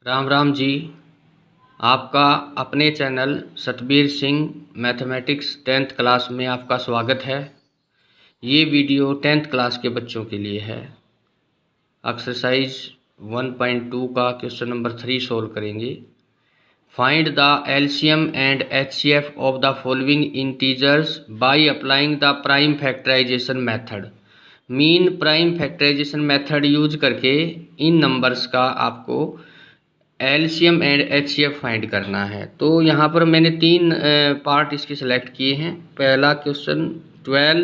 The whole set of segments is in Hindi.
राम राम जी। आपका अपने channel Satbir Singh mathematics 10th class में आपका स्वागत है। ये वीडियो 10th क्लास के बच्चों के लिए है। एक्सरसाइज 1.2 का क्वेश्चन नंबर 3 सोल्व करेंगे। Find the LCM and HCF of the following integers by applying the prime factorisation method. Mean prime factorisation method use करके इन नंबर्स का आपको एलसीएम एंड एचसीएफ फाइंड करना है। तो यहाँ पर मैंने तीन पार्ट इसके सेलेक्ट किए हैं। पहला क्वेश्चन 12,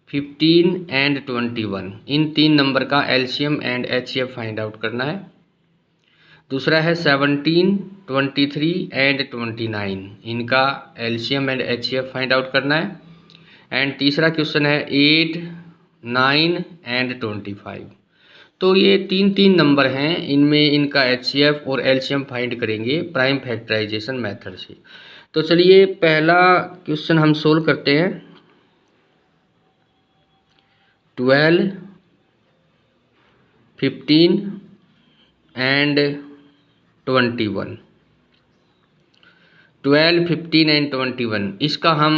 15 एंड 21, इन तीन नंबर का LCM and HCF find out करना है। दूसरा है 17, 23 एंड 29, इनका LCM and HCF find out करना है। एंड तीसरा क्वेश्चन है 8, 9 एंड 25। तो ये तीन नंबर हैं, इनमें इनका एचसीएफ और एलसीएम फाइंड करेंगे प्राइम फैक्टराइजेशन मेथड से। तो चलिए पहला क्वेश्चन हम सोल्व करते हैं। 12, 15 एंड 21, 12, 15 एंड 21, इसका हम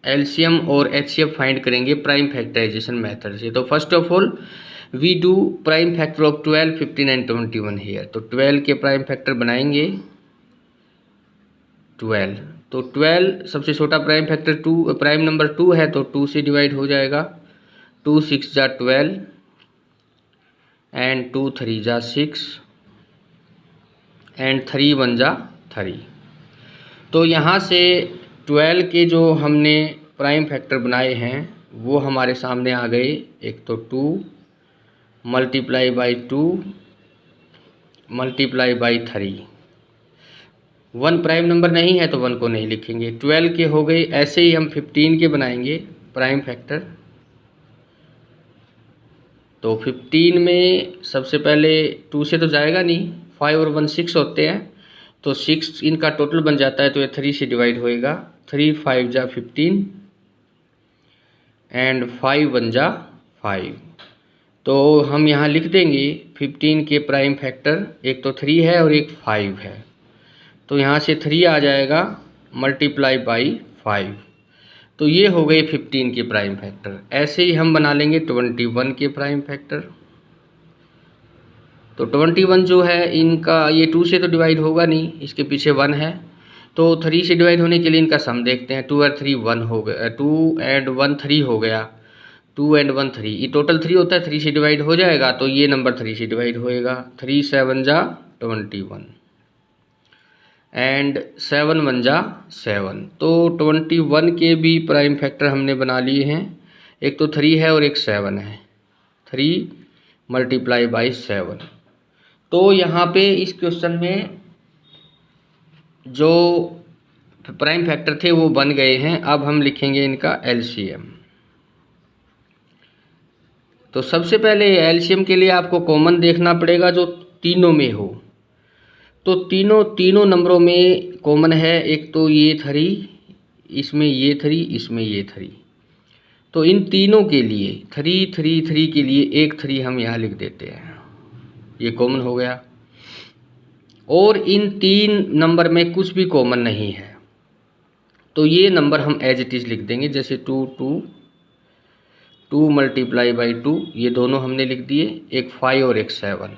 एलसीएम और एचसीएफ फाइंड करेंगे प्राइम फैक्टराइजेशन मेथड से। तो first of all we do prime factor of 12, 15 and 21 here. तो 12 के प्राइम फैक्टर बनाएंगे 12। तो 12 सबसे छोटा प्राइम फैक्टर 2, प्राइम नंबर 2 है, तो 2 से डिवाइड हो जाएगा। 2 6 जा 12 एंड 2 3 जा 6 एंड 3 1 जा 3। तो यहाँ से 12 के जो हमने प्राइम फैक्टर बनाए हैं वो हमारे सामने आ गए। एक तो 2 multiply by 2 multiply by 3। 1 prime number नहीं है तो 1 को नहीं लिखेंगे। 12 के हो गए। ऐसे ही हम 15 के बनाएंगे प्राइम फैक्टर। तो 15 में सबसे पहले 2 से तो जाएगा नहीं, 5 और 1 6 होते हैं, तो 6 इनका टोटल बन जाता है, तो ये 3 से डिवाइड होएगा। 3 5 जा 15 एंड 5 1 जा 5। तो हम यहाँ लिख देंगे 15 के प्राइम फैक्टर, एक तो 3 है और एक 5 है, तो यहाँ से 3 आ जाएगा मल्टीप्लाई बाई 5। तो ये हो गए 15 के प्राइम फैक्टर। ऐसे ही हम बना लेंगे 21 के प्राइम फैक्टर। तो 21 जो है इनका, ये 2 से तो डिवाइड होगा नहीं, इसके पीछे 1 है, तो 3 से डिवाइड होने के लिए इनका सम देखते हैं। 2 और 3 1 हो गया, 2 एंड 1 3 हो गया, 2 एंड 1 3, ये टोटल 3 होता है, 3 से डिवाइड हो जाएगा, तो ये नंबर 3 से डिवाइड होएगा। 3 7 जा 21 एंड 7 1 जा 7। तो 21 के भी प्राइम फैक्टर हमने बना लिए हैं। एक तो 3 है और एक 7 है, 3 मल्टीप्लाई बाई 7। तो यहाँ पे इस क्वेश्चन में जो प्राइम फैक्टर थे वो बन गए हैं। अब हम लिखेंगे इनका एलसीएम। तो सबसे पहले एलसीएम के लिए आपको कॉमन देखना पड़ेगा जो तीनों में हो। तो तीनों नंबरों में कॉमन है। एक तो ये 3, इसमें ये 3, इसमें ये 3। तो इन तीनों के लिए 3 3 3 के लिए एक 3 हम यहाँ लिख देते हैं, ये कॉमन हो गया। और इन तीन नंबर में कुछ भी कॉमन नहीं है, तो ये नंबर हम एज इट इज़ लिख देंगे। जैसे 2 2 2 मल्टीप्लाई बाई 2, ये दोनों हमने लिख दिए। एक 5 और एक 7,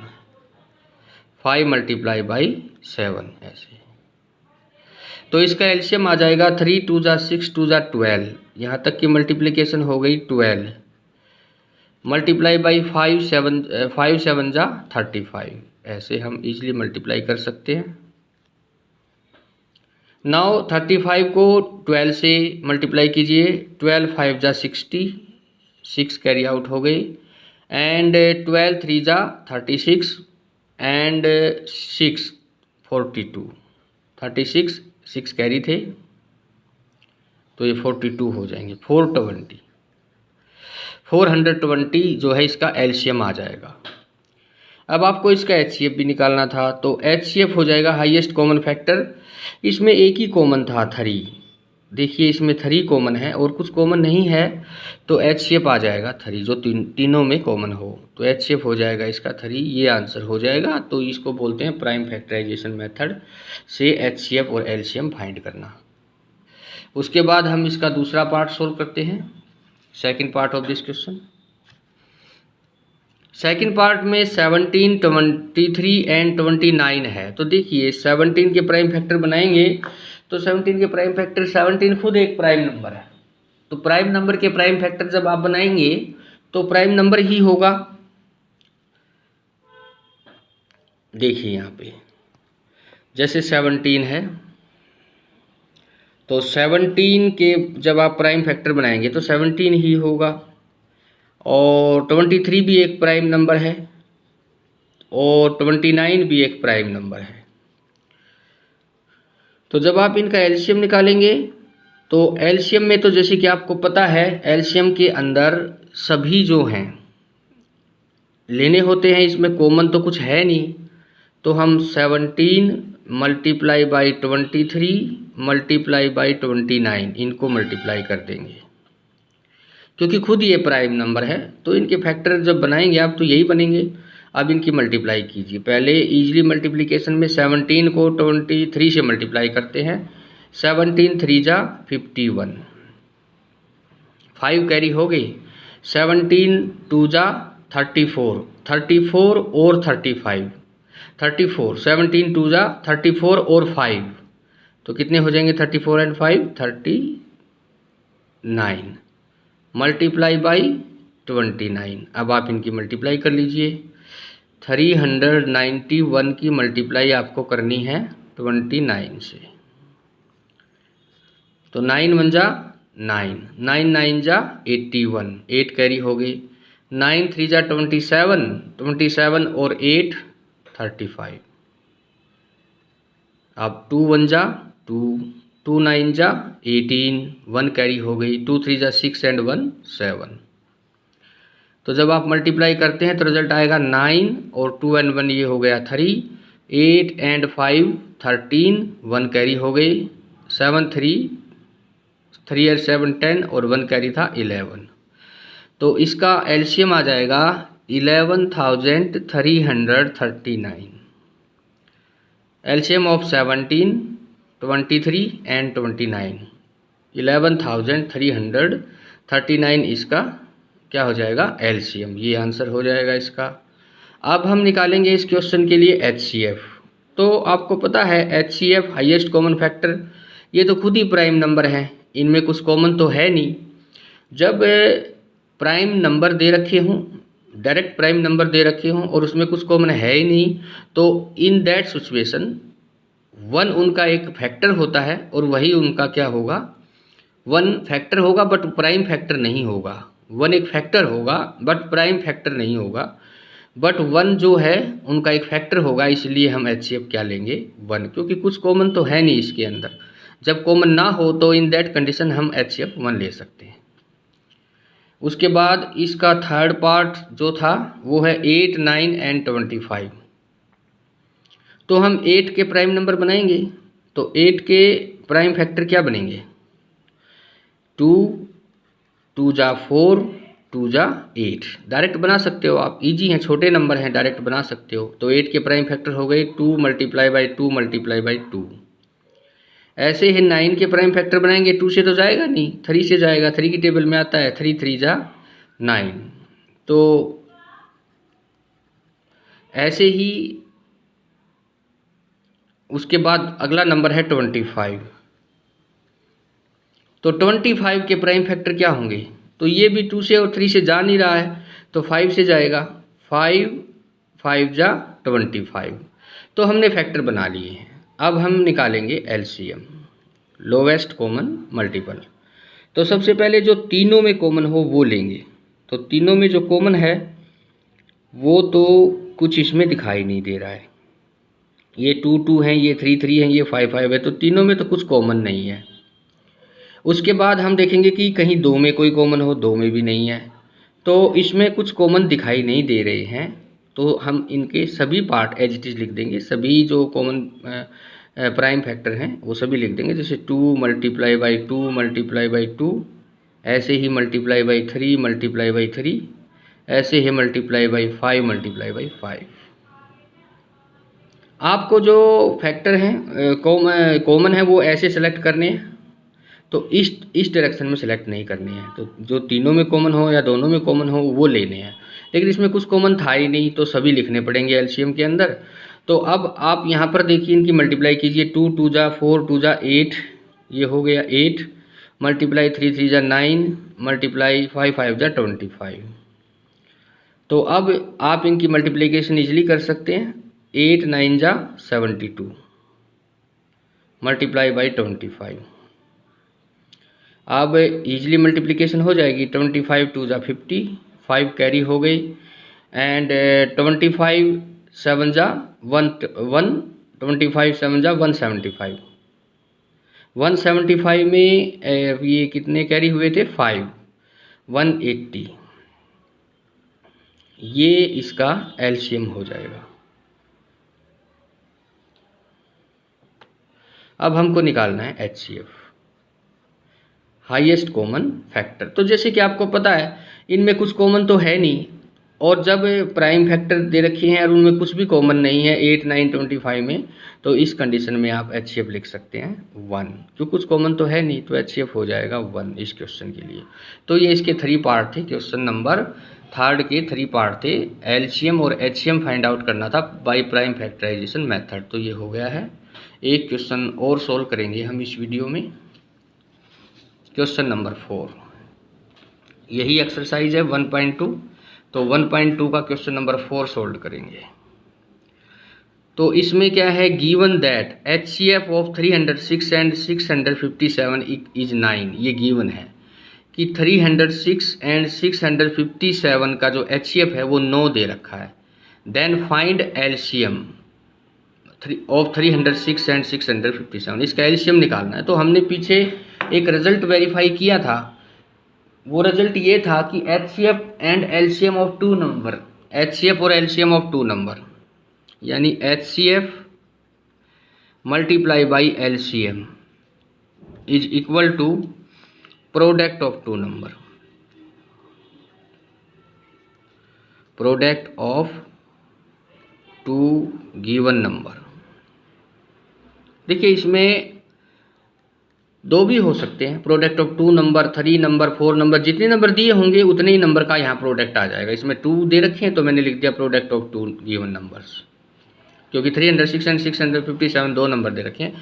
5 मल्टीप्लाई बाई 7 ऐसे। तो इसका एलसीएम आ जाएगा 3 2 जा 6 2 जा 12, यहाँ तक की मल्टीप्लिकेशन हो गई 12 मल्टीप्लाई बाई 5 7 जा 35। ऐसे हम इजीली मल्टीप्लाई कर सकते हैं। नाउ 35 को 12 से मल्टीप्लाई कीजिए। 12 5 जा 60, 6 कैरी आउट हो गई, एंड 12 3 जा 36 एंड 6 42, 36 6 कैरी थे, तो ये 42 हो जाएंगे। 420 जो है इसका एलसीएम आ जाएगा। अब आपको इसका एचसीएफ भी निकालना था, तो एचसीएफ हो जाएगा हाईएस्ट कॉमन फैक्टर। इसमें एक ही कॉमन था 3, देखिए इसमें 3 कॉमन है और कुछ कॉमन नहीं है तो HCF आ जाएगा 3, जो तीनों में कॉमन हो तो HCF हो जाएगा इसका 3, ये आंसर हो जाएगा। तो इसको बोलते हैं प्राइम फैक्टराइजेशन मेथड से HCF और LCM फाइंड करना। उसके बाद हम इसका दूसरा पार्ट सोल्व करते हैं, second part of this question. Second part में 17, 23 एंड 29 है। तो देखिए 17 के प्राइम फैक्टर बनाएंगे तो 17 के प्राइम फैक्टर 17 खुद एक प्राइम नंबर है, तो प्राइम नंबर के प्राइम फैक्टर जब आप बनाएंगे तो प्राइम नंबर ही होगा। देखिए यहाँ पे जैसे 17 है तो 17 के जब आप प्राइम फैक्टर बनाएंगे तो 17 ही होगा, और 23 भी एक प्राइम नंबर है और 29 भी एक प्राइम नंबर है। तो जब आप इनका एलसीएम निकालेंगे तो एलसीएम में तो जैसे कि आपको पता है एलसीएम के अंदर सभी जो हैं लेने होते हैं, इसमें कॉमन तो कुछ है नहीं, तो हम 17 मल्टीप्लाई बाई 23 मल्टीप्लाई बाई 29 इनको मल्टीप्लाई कर देंगे, क्योंकि खुद ये प्राइम नंबर है तो इनके फैक्टर जब बनाएंगे आप तो यही बनेंगे। अब इनकी मल्टीप्लाई कीजिए, पहले इजीली मल्टीप्लिकेशन में 17 को 23 से मल्टीप्लाई करते हैं, 17 3 जा 51, 5 कैरी हो गई, 17 2 जा 34, 34 और 35, 34, 17 2 जा 34 और 5, तो कितने हो जाएंगे 34 एंड 5 39 मल्टीप्लाई बाई 29। अब आप इनकी मल्टीप्लाई कर लीजिए, 391 की मल्टीप्लाई आपको करनी है 29 से, तो 9 1 जा 9, 9 9 जा 81, 8 कैरी हो गई, 9 3 जा 27, 27 और 8 35, अब 2 1 जा 2, 2 9 जा 18, 1 कैरी हो गई, 2 3 जा 6 एंड 1 7। तो जब आप मल्टीप्लाई करते हैं तो रिजल्ट आएगा 9 और 2 एंड 1 ये हो गया 3, 8 एंड 5 13, 1 कैरी हो गई, 7 3 और 7 10 और 1 कैरी था 11। तो इसका एलसीएम आ जाएगा 11,339। एलसीएम ऑफ 17, 23 एंड 29, 11,339 इसका क्या हो जाएगा एलसीएम, ये आंसर हो जाएगा इसका। अब हम निकालेंगे इस क्वेश्चन के लिए एचसीएफ। तो आपको पता है एचसीएफ हाईएस्ट कॉमन फैक्टर, ये तो खुद ही प्राइम नंबर है, इनमें कुछ कॉमन तो है नहीं। जब प्राइम नंबर दे रखे हों, डायरेक्ट प्राइम नंबर दे रखे हों और उसमें कुछ कॉमन है ही नहीं, तो इन दैट सिचुएशन 1 उनका एक फैक्टर होता है और वही उनका क्या होगा 1 फैक्टर होगा, बट प्राइम फैक्टर नहीं होगा। 1 एक फैक्टर होगा बट प्राइम फैक्टर नहीं होगा, बट 1 जो है उनका एक फैक्टर होगा, इसलिए हम एचसीएफ क्या लेंगे 1, क्योंकि कुछ कॉमन तो है नहीं इसके अंदर। जब कॉमन ना हो तो इन दैट कंडीशन हम एचसीएफ 1 ले सकते हैं। उसके बाद इसका थर्ड पार्ट जो था वो है 8 9 एंड 25। तो हम 8 के प्राइम नंबर बनाएंगे तो 8 के प्राइम फैक्टर क्या बनेंगे 2 2 जा 4, 2 जा 8, डायरेक्ट बना सकते हो आप, इजी हैं, छोटे नंबर हैं, डायरेक्ट बना सकते हो। तो 8 के प्राइम फैक्टर हो गए 2 मल्टीप्लाई बाई 2 मल्टीप्लाई बाई 2। ऐसे ही 9 के प्राइम फैक्टर बनाएंगे, 2 से तो जाएगा नहीं, 3 से जाएगा, 3 की टेबल में आता है 3 3 जा 9। तो ऐसे ही उसके बाद अगला नंबर है 25। तो 25 के प्राइम फैक्टर क्या होंगे, तो ये भी 2 से और 3 से जा नहीं रहा है तो 5 से जाएगा, 5 5 जा 25। तो हमने फैक्टर बना लिए हैं। अब हम निकालेंगे एलसीएम, लोवेस्ट कॉमन मल्टीपल। तो सबसे पहले जो तीनों में कॉमन हो वो लेंगे। तो तीनों में जो कॉमन है वो तो कुछ इसमें दिखाई नहीं दे रहा है, ये 2 2 हैं, ये 3 3 हैं, ये 5 5 है, तो तीनों में तो कुछ कॉमन नहीं है। उसके बाद हम देखेंगे कि कहीं 2 में कोई कॉमन हो, 2 में भी नहीं है, तो इसमें कुछ कॉमन दिखाई नहीं दे रहे हैं, तो हम इनके सभी पार्ट एज इट इज लिख देंगे। सभी जो कॉमन प्राइम फैक्टर हैं वो सभी लिख देंगे, जैसे 2 मल्टीप्लाई बाई 2 मल्टीप्लाई बाई 2, ऐसे ही मल्टीप्लाई बाई 3 मल्टीप्लाई बाई 3, ऐसे ही मल्टीप्लाई बाई 5 मल्टीप्लाई बाई 5। आपको जो फैक्टर हैं कॉमन है वो ऐसे सेलेक्ट करने हैं, तो इस डायरेक्शन में सेलेक्ट नहीं करने हैं, तो जो तीनों में कॉमन हो या दोनों में कॉमन हो वो लेने हैं। लेकिन इसमें कुछ कॉमन था ही नहीं तो सभी लिखने पड़ेंगे एलसीएम के अंदर। तो अब आप यहाँ पर देखिए इनकी मल्टीप्लाई कीजिए, 2 2 जा 4 2 जा 8, ये हो गया 8, मल्टीप्लाई 3 3 जा 9, मल्टीप्लाई 5 5 जा 25। तो अब आप इनकी मल्टीप्लिकेशन इजीली कर सकते हैं, 8 9 जा 72 मल्टीप्लाई बाई 25। अब इजीली मल्टीप्लिकेशन हो जाएगी, 25 2 जा 50, 5 कैरी हो गई, एंड 25 7 जा 25 7 जा 175। 175 में ये कितने कैरी हुए थे, 5, 180। ये इसका एलसीएम हो जाएगा। अब हमको निकालना है एचसीएफ, हाईएस्ट कॉमन फैक्टर। तो जैसे कि आपको पता है इनमें कुछ कॉमन तो है नहीं, और जब प्राइम फैक्टर दे रखे हैं और उनमें कुछ भी कॉमन नहीं है 8 9 25 में, तो इस कंडीशन में आप एचसीएफ लिख सकते हैं 1, क्योंकि कुछ कॉमन तो है नहीं, तो एचसीएफ हो जाएगा 1 इस क्वेश्चन के लिए। तो ये इसके 3 पार्ट थे, क्वेश्चन नंबर 3 के 3 पार्ट थे। एलसीएम और एचसीएम फाइंड आउट करना था बाय प्राइम फैक्टराइजेशन मेथड। तो ये हो गया है। एक क्वेश्चन और सॉल्व करेंगे हम इस वीडियो में, क्वेश्चन नंबर 4। यही एक्सरसाइज है 1.2, तो 1.2 का क्वेश्चन नंबर 4 सॉल्व करेंगे। तो इसमें क्या है, given that HCF of 306 and 657 is 9। ये गिवन है कि 306 एंड 657 का जो एचसीएफ है वो 9 दे रखा है। Then find LCM of 306 and 657, इसका एलसीएम निकालना है। तो हमने पीछे एक रिजल्ट वेरीफाई किया था, वो रिजल्ट ये था कि HCF and LCM of 2 number, HCF और एलसीएम ऑफ 2 नंबर, यानी HCF multiply by LCM is equal to product of 2 number, product of 2 given number. देखिए इसमें 2 भी हो सकते हैं, product of 2 number, 3 number, 4 number, जितने नंबर दिए होंगे उतने ही नंबर का यहाँ प्रोडक्ट आ जाएगा। इसमें 2 दे रखे हैं तो मैंने लिख दिया प्रोडक्ट ऑफ 2 गिवन नंबर्स, क्योंकि 306 एंड 657 2 नंबर दे रखे हैं।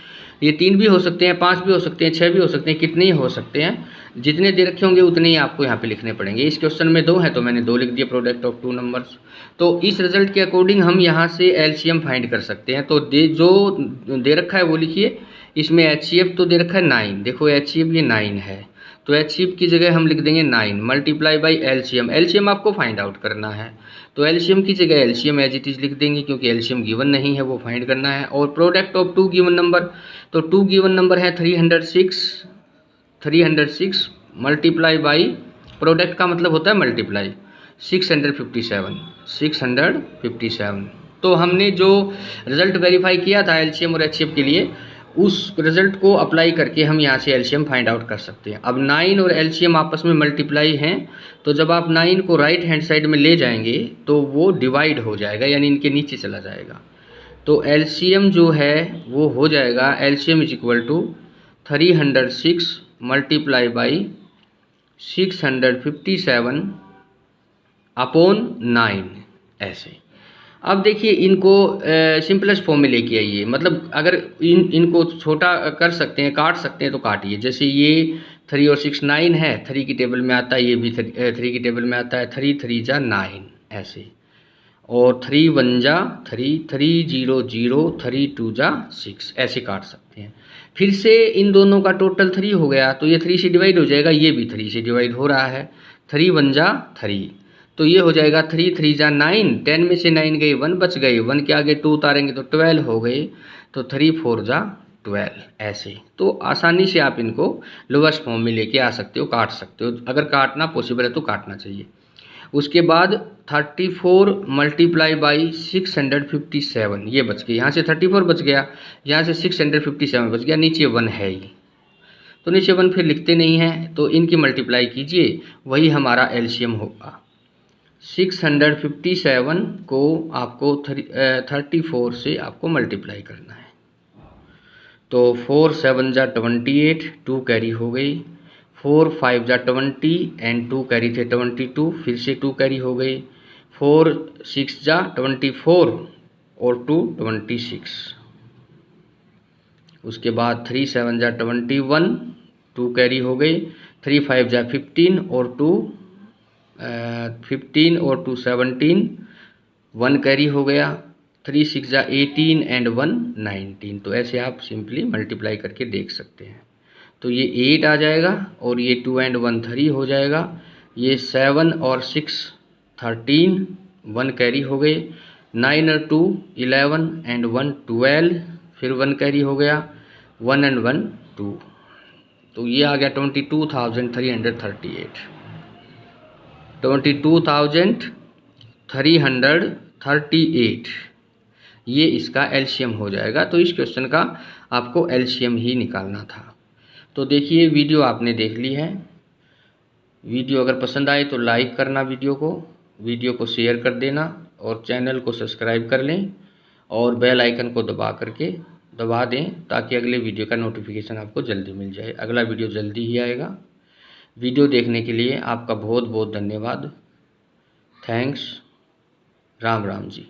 ये 3 भी हो सकते हैं, 5 भी हो सकते हैं, 6 भी हो सकते हैं, कितने ही हो सकते हैं, जितने दे रखे होंगे उतने ही आपको यहाँ पे लिखने पड़ेंगे। इस क्वेश्चन में 2 है तो मैंने 2 लिख दिया प्रोडक्ट ऑफ 2 नंबर्स। तो इस रिजल्ट के अकॉर्डिंग हम यहाँ से एलसीएम फाइंड कर सकते हैं। तो जो दे रखा है वो लिखिए। इसमें एचसीएफ तो दे रखा है 9, देखो एचसीएफ ये 9 है, तो एचसीएफ की जगह हम लिख देंगे 9 मल्टीप्लाई बाई एलसीएम। एलसीएम आपको फाइंड आउट करना है, तो एलसीएम की जगह एलसीएम एज इट इज लिख देंगे, क्योंकि एलसीएम गिवन नहीं है, वो फाइंड करना है। और प्रोडक्ट ऑफ 2 गिवन नंबर, तो 2 गिवन नंबर है 306 मल्टीप्लाई बाई, प्रोडक्ट का मतलब होता है मल्टीप्लाई, 657। तो हमने जो रिजल्ट वेरीफाई किया था एलसीएम और एचसीएफ के लिए, उस रिजल्ट को अप्लाई करके हम यहाँ से एलसीएम फाइंड आउट कर सकते हैं। अब 9 और एलसीएम आपस में मल्टीप्लाई हैं, तो जब आप 9 को राइट हैंड साइड में ले जाएंगे तो वो डिवाइड हो जाएगा, यानी इनके नीचे चला जाएगा। तो एलसीएम जो है वो हो जाएगा, LCM is equal to 306 multiply by 657 upon 9 ऐसे। अब देखिए इनको सिंपलेस्ट फॉर्म में लेके आइए, मतलब अगर इनको छोटा कर सकते हैं, काट सकते हैं तो काटिए। जैसे ये 3 और 6 9 है, 3 की टेबल में आता है, ये भी 3 की टेबल में आता है, 3 3 जा 9 ऐसे, और 3 1 जा 3, 3 0 0, 3 2 जा 6 ऐसे काट सकते हैं। फिर से इन दोनों का टोटल 3 हो गया, तो ये 3 से डिवाइड हो जाएगा, ये भी 3 से डिवाइड हो रहा है, 3 1 जा 3, तो ये हो जाएगा 3 3 जा 9, 10 में से 9 गई, 1 बच गई, 1 के आगे 2 उतारेंगे तो 12 हो गई, तो 3 4 जा 12 ऐसे। तो आसानी से आप इनको लोवेस्ट फॉर्म में लेके आ सकते हो, काट सकते हो, अगर काटना पॉसिबल है तो काटना चाहिए। उसके बाद 34 मल्टीप्लाई बाई 657 ये बच गया। यहाँ से 34 बच गया, यहाँ से 657 बच गया, नीचे 1 है ही, तो नीचे 1 फिर लिखते नहीं हैं, तो इनकी मल्टीप्लाई कीजिए, वही हमारा एलसीएम होगा। 657 को आपको 34 से आपको मल्टीप्लाई करना है। तो 4 7 जा 28, 2 कैरी हो गई, 4 5 जा 20 एंड 2 कैरी थे 22, फिर से 2 कैरी हो गई, 4 6 जा 24 और 2 26। उसके बाद 3 7 जा 21, 2 कैरी हो गई, 3 5 जा 15 और 2 15 और 2 17, 1 कैरी हो गया, 3 6 जा 18 एंड 1 19। तो ऐसे आप सिंपली मल्टीप्लाई करके देख सकते हैं। तो ये 8 आ जाएगा और ये 2 एंड 1 3 हो जाएगा, ये 7 और 6 13, 1 कैरी हो गई, 9 और 2 11 एंड 1 12, फिर 1 कैरी हो गया, 1 एंड 1 2। तो ये आ गया 22,338, 22,338 ये इसका एलसीएम हो जाएगा। तो इस क्वेश्चन का आपको एलसीएम ही निकालना था। तो देखिए वीडियो आपने देख ली है। वीडियो अगर पसंद आए तो लाइक करना, वीडियो को शेयर कर देना और चैनल को सब्सक्राइब कर लें और बेल आइकन को दबा दें ताकि अगले वीडियो का नोटिफिकेशन आपको जल्दी मिल जाए। अगला वीडियो जल्दी ही आएगा। वीडियो देखने के लिए आपका बहुत बहुत धन्यवाद। थैंक्स। राम राम जी।